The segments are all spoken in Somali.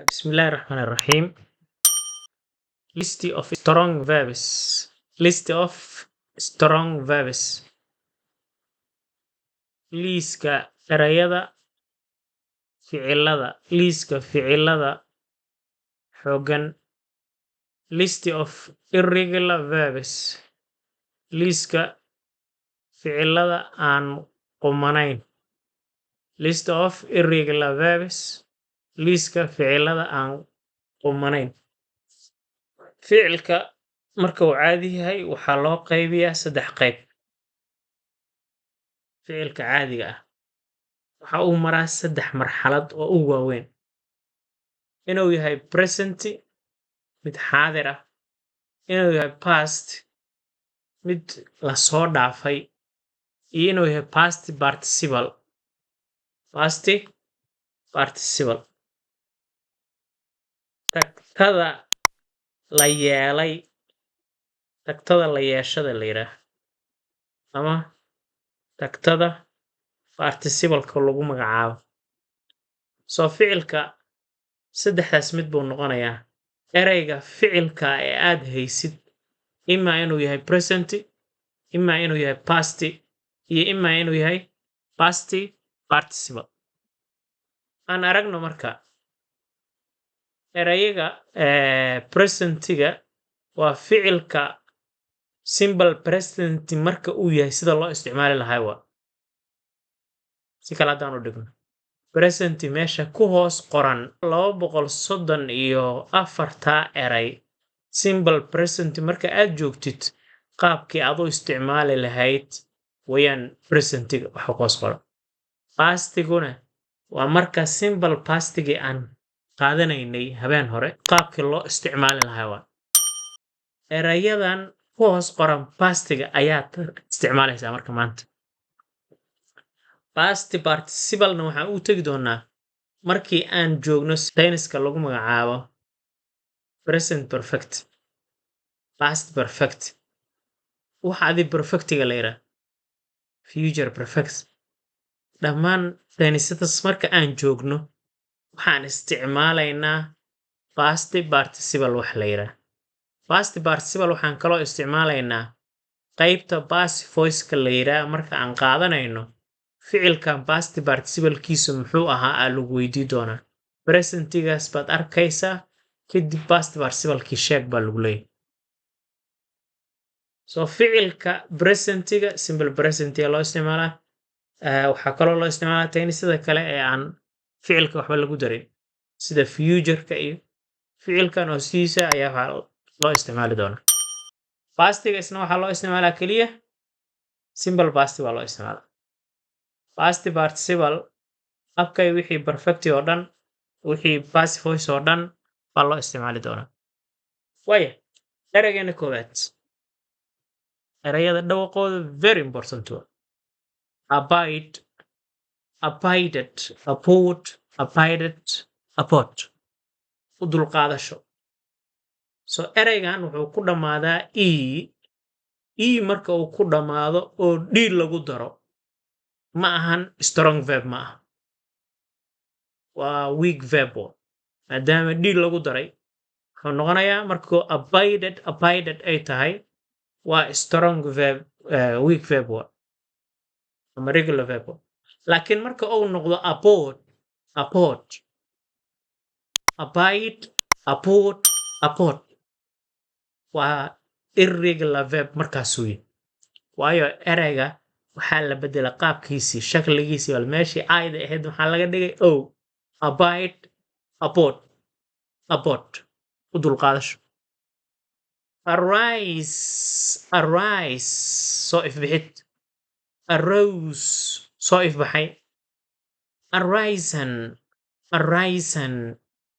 بسم الله الرحمن الرحيم. List of strong verbs. List of strong verbs. Liiska erayada ficilada. Liiska ficilada xooggan. List of irregular verbs. Liiska ficilada aan qumanayn. List of irregular verbs. Liiska ficilada aan qumanayn. ficilka marka uu caadi yahay waxaa loo qaybiyaa 3 qayb. ficilka caadiga ah waxa uu maraa 3 marxalad oo u waaweyn. inuu yahay present mid xaadir ah, inuu yahay past mid la soo dhaafay, iyo inuu yahay past participle. Past participle. Tagtada la yeelay, tagtada la yeeshada la yiraahdo, ama tagtada participle-ka lagu magacaabo. Soo ficilka 3daas mid buu noqonayaa. Erayga ficilka ee aad haysid ima inuu yahay present, ima inuu yahay past, iyo ima inuu yahay past participle. Aan aragno marka erayaga presentiga waa ficilka simple present marka uu yahay sida loo isticmaali lahaa waa. Si kala hadaan u dhigno. Present meesha ku hoos qoran 234 eray. Simple present marka aad joogtid qaabkii aad u isticmaali lahayd wayaan presentiga waxa ku hoos qoran. Pastiguna waa marka simple pastigi aan qaadanaynay habeen hore qaabkii loo isticmaali lahaa waa. Erayadan ku hoos qoran pastiga ayaad isticmaalaysaa marka maanta. Past participle-na waxaan u tagi doonaa markii aan joogno tenniska lagu magacaabo present perfect. Past perfect. Waxa adi perfectiga la yiraahdo. Future perfect. Dhammaan tennisadas marka aan joogno waxaan isticmaalaynaa past participle wax la yiraahdo. Past participle waxaan kaloo isticmaalaynaa qaybta passive voice-ka la yiraahdo marka aan qaadanayno. ficilkan past participle-kiisu muxuu ahaa lagu weydiin doonaa. Presentigaas baad arkaysaa kadib past participle-kii sheeg baa lagu leeyahay. So ficilka presentiga simple presentiga loo isticmaalaa. Waxaa kaloo loo isticmaalaa tennisada kale ee aan ficilka waxba lagu darin sida future-ka iyo ficilkan oo siisa ayaa loo isticmaali doonaa. Pastiga isna waxaa loo isticmaalaa kaliya simple past waa loo isticmaalaa. Past participle afkay wixii perfect oo dhan, wixii passive voice oo dhan baa loo isticmaali doonaa. Waya, eraygeena koowaad. Erayada dhawaqooda very important waa. Abide, abided, abode, abided, abode. U dulqaadasho. So eraygan wuxuu ku dhamaadaa e marka uu ku dhamaado oo d lagu daro ma ahan strong verb ma aha. Waa weak verb maadaama d lagu daray wuxuu noqonayaa markuu abided ay tahay waa strong verb, weak verb ama regular verb. Laakiin marka uu noqdo abode, abide, abode waa irregular verb markaas weeye. Waayo erayga waxaa la bedela qaabkiisii shakligiisii wal meeshii ayda ahayd waxaa laga dhigay abide, abode u dulqaadasho. Arise soo ifbixid. Arose soo ifbaxay. Arisen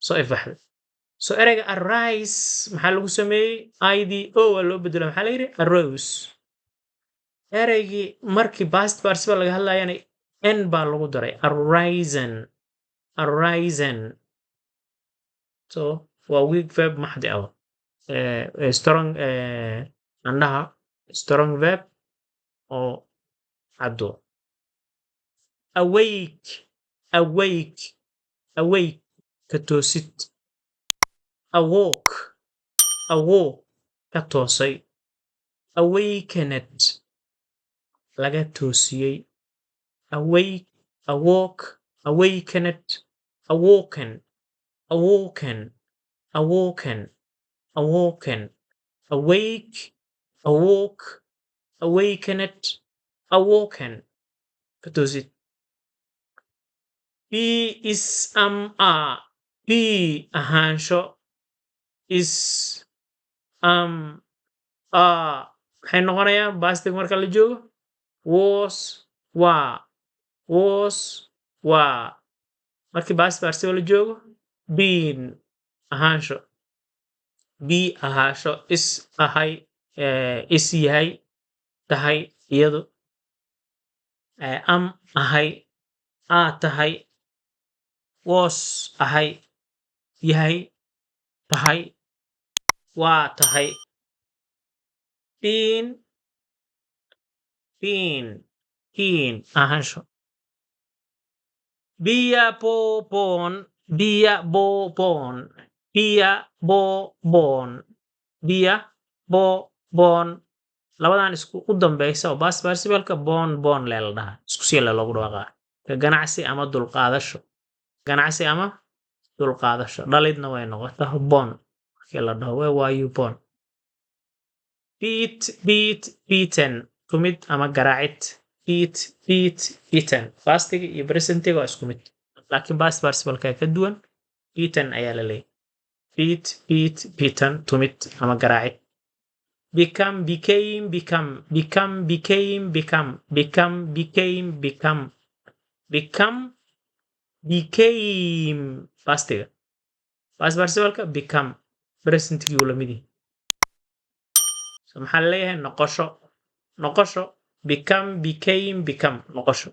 soo ifbaxday. So erayga arise maxaa lagu sameeyey waa loo bedelo maxaa la yiri arose. Eraygii markii past participle laga hadlayana n baa lagu daray arisen. So waa weak verb maxdi ah. Strong andaha strong verb oo caddo. Awake ka toosid. awoke awoke ka toosay awakened laga toosiyey awake awoke awakened awoken awoken awoken awoken awake awoke awakened awoken ka toosid be is a be ahaansho is maxay noqonayaan bastig marka la joogo was waa markii past participle la joogo been ahaansho be ahaasho is ahay is yahay tahay iyadu am ahay tahay was ahay yahay tahay waa tahay been ahaansho biya bobon biya bobon biya bobon biya bobon labadan isku u dambaysa oo past participle-ka bon lee la dhahaa isku si loogu dhawaaqaa ka ganacsi ama dulqaadasho dhalidna way noqotaa bon markii la dhaho where were you born beaten tumid ama garaacid beaten pastiga iyo presentiga waa isku mid laakiin past participle-ka ka duwan beaten ayaa la leeyahay beaten tumid ama garaacid become pastiga past participle-ka become presentigii uu la mid yahay so maxaa leeyahay noqosho become noqosho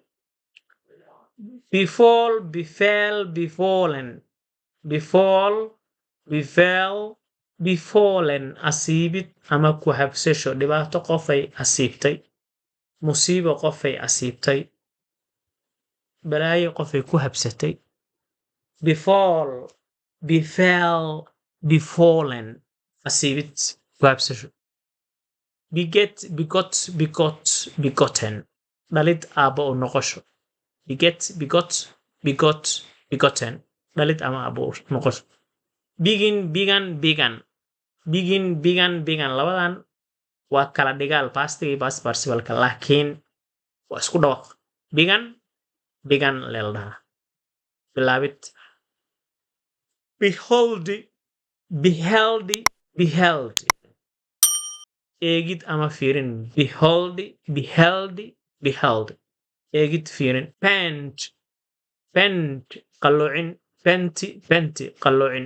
befallen asiibid ama ku habsasho dhibaato qofay asiibtay musiibo qofay asiibtay balaayo qofay ku habsatay befallen asiibid ku habsasho begotten dhalid aabbo u noqosho begotten dhalid ama aabbo u noqosho bigan labadan waa kala dhigaal pastiga iyo past participle-ka laakiin waa isku dhawaq bigan lee la dhahaa bilaabid beheld eegid ama fiirin beheld eegid fiirin pent qalloocin penti qalloocin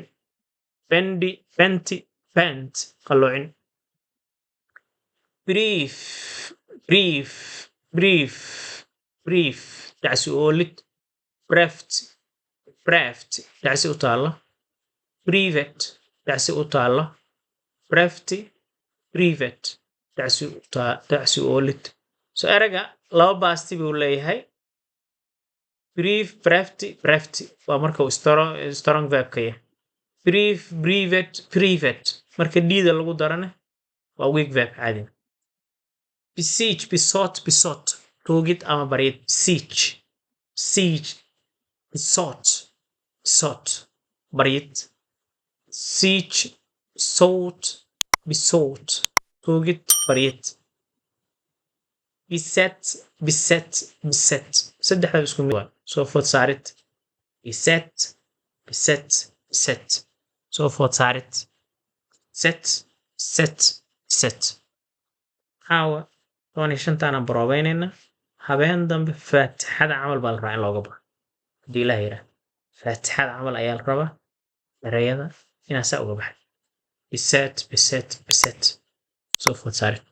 pent qalloocin brief dacsi oolid breft dacsi u taalla brevet dacsi u taalla brevet dacsi oolid so erayga laba baasti buu leeyahay breft waa marka uu strong verbka yahay brevet marka dhiida lagu darane waa weak verb caadi besot tuugid ama baryid besot baryid besot tuugid baryid beset saddexda isku mid waa soo food saarid beset soo food saarid set caawa 15 baroobeynayna habeen dambe faatixada camal baa la rabaa in looga baxo haddii ilaah yidhaah faatixada camal ayaa la rabaa erayada inaa saa uga baxay beset soo food saarid